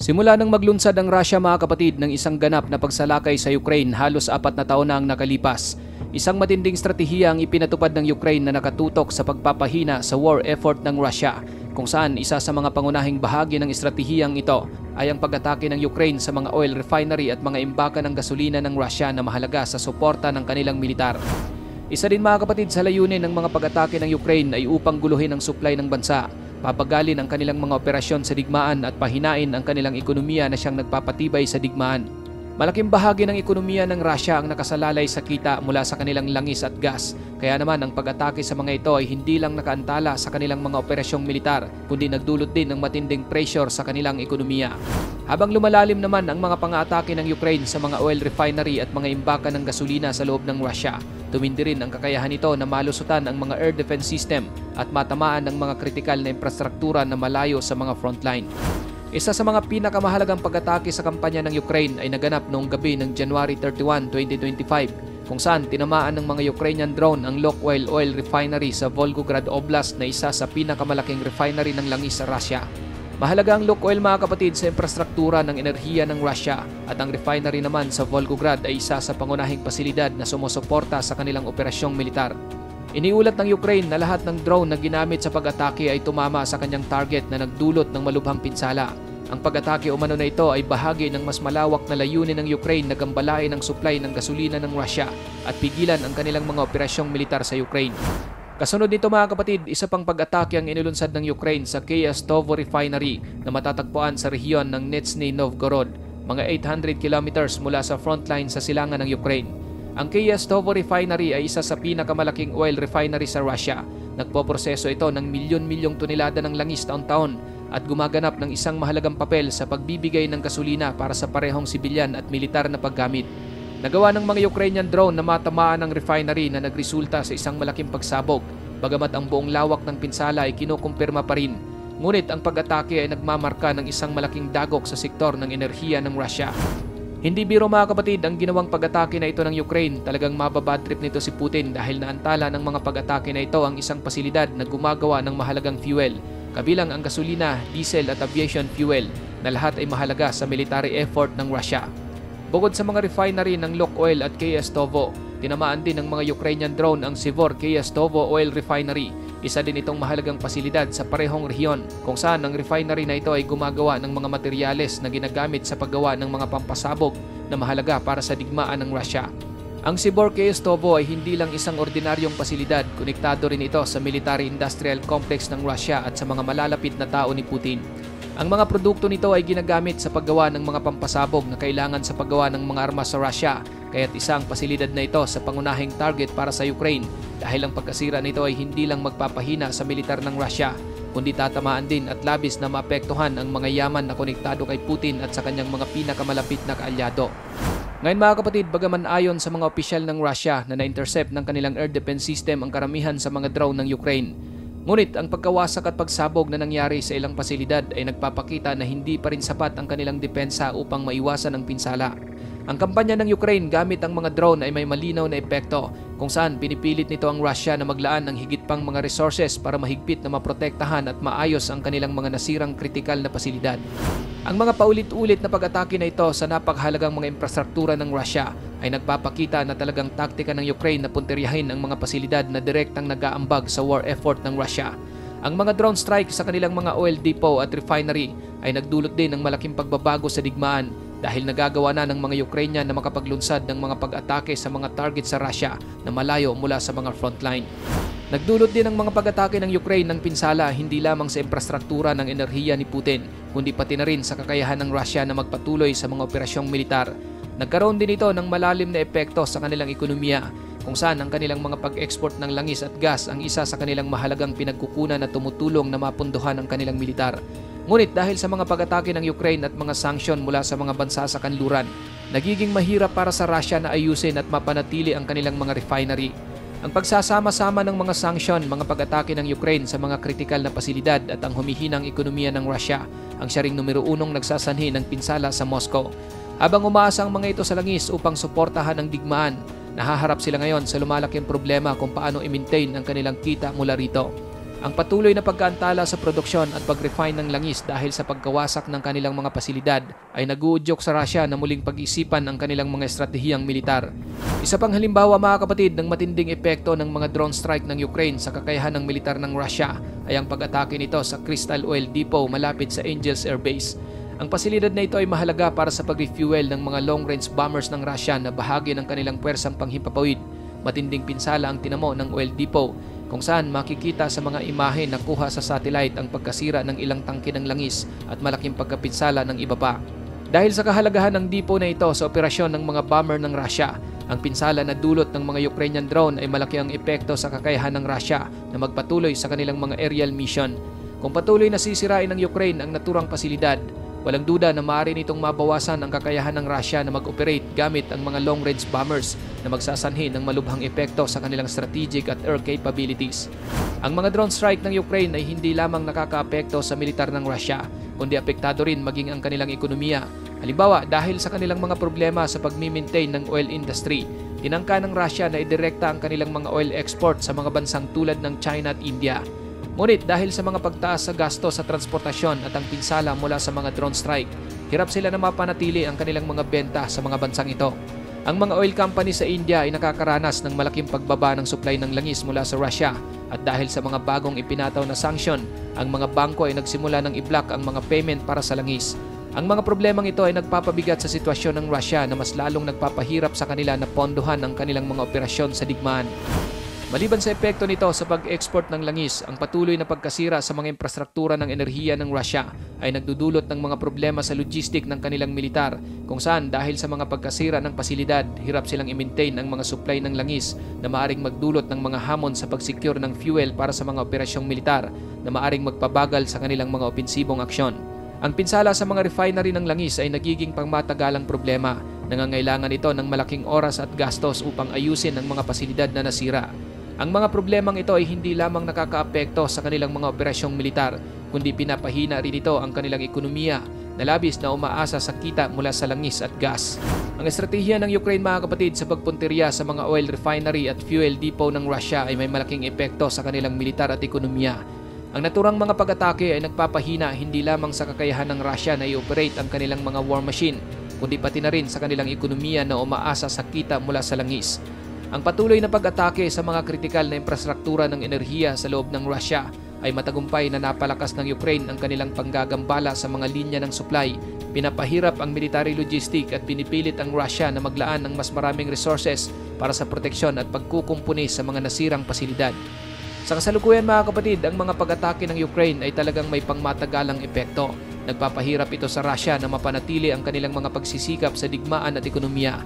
Simula nang maglunsad ang Russia mga kapatid ng isang ganap na pagsalakay sa Ukraine halos 4 na taon na ang nakalipas. Isang matinding estratehiya ang ipinatupad ng Ukraine na nakatutok sa pagpapahina sa war effort ng Russia, kung saan isa sa mga pangunahing bahagi ng estratehiyang ito ay ang pag-atake ng Ukraine sa mga oil refinery at mga imbaka ng gasolina ng Russia na mahalaga sa suporta ng kanilang militar. Isa din mga kapatid sa layunin ng mga pag-atake ng Ukraine ay upang guluhin ang supply ng bansa, papagalin ang kanilang mga operasyon sa digmaan at pahinain ang kanilang ekonomiya na siyang nagpapatibay sa digmaan. Malaking bahagi ng ekonomiya ng Russia ang nakasalalay sa kita mula sa kanilang langis at gas, kaya naman ang pag-atake sa mga ito ay hindi lang nakaantala sa kanilang mga operasyong militar, kundi nagdulot din ng matinding pressure sa kanilang ekonomiya. Habang lumalalim naman ang mga pang-aatake ng Ukraine sa mga oil refinery at mga imbaka ng gasolina sa loob ng Russia, tumindi rin ang kakayahan nito na malusutan ang mga air defense system at matamaan ng mga kritikal na infrastruktura na malayo sa mga frontline. Isa sa mga pinakamahalagang pag-atake sa kampanya ng Ukraine ay naganap noong gabi ng January 31, 2025, kung saan tinamaan ng mga Ukrainian drone ang Lukoil Oil Refinery sa Volgograd Oblast na isa sa pinakamalaking refinery ng langis sa Russia. Mahalaga ang Lukoil mga kapatid sa infrastruktura ng enerhiya ng Russia at ang refinery naman sa Volgograd ay isa sa pangunahing pasilidad na sumusuporta sa kanilang operasyong militar. Iniulat ng Ukraine na lahat ng drone na ginamit sa pag-atake ay tumama sa kanyang target na nagdulot ng malubhang pinsala. Ang pag-atake umano na ito ay bahagi ng mas malawak na layunin ng Ukraine na gambalain ang supply ng gasolina ng Russia at pigilan ang kanilang mga operasyong militar sa Ukraine. Kasunod nito mga kapatid, isa pang pag-atake ang inilunsad ng Ukraine sa Kyiv Refinery na matatagpuan sa rehiyon ng Nizhny Novgorod, mga 800 kilometers mula sa frontline sa silangan ng Ukraine. Ang Kyiv Refinery ay isa sa pinakamalaking oil refinery sa Russia. Nagpoproseso ito ng milyon-milyong tonelada ng langis taon-taon at gumaganap ng isang mahalagang papel sa pagbibigay ng gasolina para sa parehong sibilyan at militar na paggamit. Nagawa ng mga Ukrainian drone na matamaan ang refinery na nagresulta sa isang malaking pagsabog, bagamat ang buong lawak ng pinsala ay kinukumpirma pa rin. Ngunit ang pag-atake ay nagmamarka ng isang malaking dagok sa sektor ng enerhiya ng Russia. Hindi biro mga kapatid ang ginawang pag-atake na ito ng Ukraine. Talagang mababad trip nito si Putin dahil naantala ng mga pag-atake na ito ang isang pasilidad na gumagawa ng mahalagang fuel, kabilang ang gasolina, diesel at aviation fuel na lahat ay mahalaga sa military effort ng Russia. Bukod sa mga refinery ng Lukoil at Kyiv, tinamaan din ng mga Ukrainian drone ang Sivor Kyiv Oil Refinery. Isa din itong mahalagang pasilidad sa parehong rehiyon kung saan ang refinery na ito ay gumagawa ng mga materyales na ginagamit sa paggawa ng mga pampasabog na mahalaga para sa digmaan ng Russia. Ang Sivor Kyiv ay hindi lang isang ordinaryong pasilidad, konektado rin ito sa military-industrial complex ng Russia at sa mga malalapit na tao ni Putin. Ang mga produkto nito ay ginagamit sa paggawa ng mga pampasabog na kailangan sa paggawa ng mga armas sa Russia, kaya't isang pasilidad na ito sa pangunahing target para sa Ukraine dahil ang pagkasira nito ay hindi lang magpapahina sa militar ng Russia, kundi tatamaan din at labis na maapektuhan ang mga yaman na konektado kay Putin at sa kanyang mga pinakamalapit na kaalyado. Ngayon mga kapatid, bagaman ayon sa mga opisyal ng Russia na na-intercept ng kanilang air defense system ang karamihan sa mga drone ng Ukraine, ngunit ang pagkawasak at pagsabog na nangyari sa ilang pasilidad ay nagpapakita na hindi pa rin sapat ang kanilang depensa upang maiwasan ang pinsala. Ang kampanya ng Ukraine gamit ang mga drone ay may malinaw na epekto kung saan pinipilit nito ang Russia na maglaan ng higit pang mga resources para mahigpit na maprotektahan at maayos ang kanilang mga nasirang kritikal na pasilidad. Ang mga paulit-ulit na pag-atake na ito sa napakahalagang mga infrastruktura ng Russia ay nagpapakita na talagang taktika ng Ukraine na puntiryahin ang mga pasilidad na direktang nag-aambag sa war effort ng Russia. Ang mga drone strike sa kanilang mga oil depot at refinery ay nagdulot din ng malaking pagbabago sa digmaan dahil nagagawa na ng mga Ukrainian na makapaglunsad ng mga pag-atake sa mga target sa Russia na malayo mula sa mga frontline. Nagdulot din ang mga pag-atake ng Ukraine ng pinsala hindi lamang sa infrastruktura ng enerhiya ni Putin, kundi pati na rin sa kakayahan ng Russia na magpatuloy sa mga operasyong militar. Nagkaroon din ito ng malalim na epekto sa kanilang ekonomiya, kung saan ang kanilang mga pag-export ng langis at gas ang isa sa kanilang mahalagang pinagkukunan na tumutulong na mapunduhan ang kanilang militar. Ngunit dahil sa mga pag-atake ng Ukraine at mga sanksyon mula sa mga bansa sa kanluran, nagiging mahirap para sa Russia na ayusin at mapanatili ang kanilang mga refinery. Ang pagsasama-sama ng mga sanksyon, mga pag-atake ng Ukraine sa mga kritikal na pasilidad at ang humihinang ekonomiya ng Russia ang siya ring numero 1 nagsasanhi ng pinsala sa Moscow. Habang umaasa ang mga ito sa langis upang suportahan ang digmaan, nahaharap sila ngayon sa lumalaking problema kung paano i-maintain ang kanilang kita mula rito. Ang patuloy na pagkaantala sa produksyon at pag-refine ng langis dahil sa pagkawasak ng kanilang mga pasilidad ay nag-uudyok sa Russia na muling pag-isipan ang kanilang mga estratehiyang militar. Isa pang halimbawa mga kapatid ng matinding epekto ng mga drone strike ng Ukraine sa kakayahan ng militar ng Russia ay ang pag-atake nito sa Crystal Oil Depot malapit sa Angels Air Base. Ang pasilidad na ito ay mahalaga para sa pag-refuel ng mga long-range bombers ng Russia na bahagi ng kanilang pwersang panghimpapawid. Matinding pinsala ang tinamo ng oil depot kung saan makikita sa mga imahe na kuha sa satellite ang pagkasira ng ilang tangke ng langis at malaking pagkapinsala ng iba pa. Dahil sa kahalagahan ng depot na ito sa operasyon ng mga bomber ng Russia, ang pinsala na dulot ng mga Ukrainian drone ay malaki ang epekto sa kakayahan ng Russia na magpatuloy sa kanilang mga aerial mission. Kung patuloy na sisirain ng Ukraine ang naturang pasilidad, walang duda na maaari nitong mabawasan ang kakayahan ng Russia na mag-operate gamit ang mga long-range bombers na magsasanhi ng malubhang epekto sa kanilang strategic at air capabilities. Ang mga drone strike ng Ukraine ay hindi lamang nakakaapekto sa militar ng Russia, kundi apektado rin maging ang kanilang ekonomiya. Halimbawa, dahil sa kanilang mga problema sa pag-maintain ng oil industry, tinangka ng Russia na idirekta ang kanilang mga oil export sa mga bansang tulad ng China at India. Ngunit dahil sa mga pagtaas sa gasto sa transportasyon at ang pinsala mula sa mga drone strike, hirap sila na mapanatili ang kanilang mga benta sa mga bansang ito. Ang mga oil company sa India ay nakakaranas ng malaking pagbaba ng supply ng langis mula sa Russia at dahil sa mga bagong ipinataw na sanction, ang mga bangko ay nagsimula ng i-block ang mga payment para sa langis. Ang mga problemang ito ay nagpapabigat sa sitwasyon ng Russia na mas lalong nagpapahirap sa kanila na pondohan ang kanilang mga operasyon sa digmaan. Maliban sa epekto nito sa pag-export ng langis, ang patuloy na pagkasira sa mga infrastruktura ng enerhiya ng Russia ay nagdudulot ng mga problema sa logistic ng kanilang militar kung saan dahil sa mga pagkasira ng pasilidad, hirap silang i-maintain ang mga supply ng langis na maaring magdulot ng mga hamon sa pag-secure ng fuel para sa mga operasyong militar na maaring magpabagal sa kanilang mga opensibong aksyon. Ang pinsala sa mga refinery ng langis ay nagiging pangmatagalang problema. Nangangailangan ito ng malaking oras at gastos upang ayusin ang mga pasilidad na nasira. Ang mga problemang ito ay hindi lamang nakakaapekto sa kanilang mga operasyong militar, kundi pinapahina rin ito ang kanilang ekonomiya na labis na umaasa sa kita mula sa langis at gas. Ang estratehiya ng Ukraine mga kapatid sa pagpuntirya sa mga oil refinery at fuel depot ng Russia ay may malaking epekto sa kanilang militar at ekonomiya. Ang naturang mga pag-atake ay nagpapahina hindi lamang sa kakayahan ng Russia na i-operate ang kanilang mga war machine, kundi pati na rin sa kanilang ekonomiya na umaasa sa kita mula sa langis. Ang patuloy na pag-atake sa mga kritikal na infrastruktura ng enerhiya sa loob ng Russia ay matagumpay na napalakas ng Ukraine ang kanilang panggagambala sa mga linya ng supply, pinapahirap ang military logistic at pinipilit ang Russia na maglaan ng mas maraming resources para sa proteksyon at pagkukumpuni sa mga nasirang pasilidad. Sa kasalukuyan mga kapatid, ang mga pag-atake ng Ukraine ay talagang may pangmatagalang epekto. Nagpapahirap ito sa Russia na mapanatili ang kanilang mga pagsisikap sa digmaan at ekonomiya.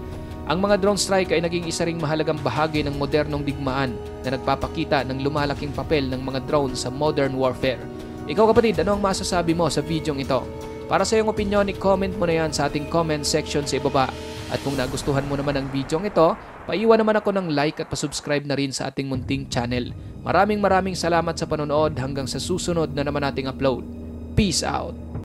Ang mga drone strike ay naging isa ring mahalagang bahagi ng modernong digmaan na nagpapakita ng lumalaking papel ng mga drone sa modern warfare. Ikaw kapatid, ano ang masasabi mo sa videong ito? Para sa iyong opinion, i-comment mo na yan sa ating comment section sa ibaba. At kung nagustuhan mo naman ang videong ito, paiwan naman ako ng like at pasubscribe na rin sa ating munting channel. Maraming salamat sa panonood hanggang sa susunod na naman nating upload. Peace out!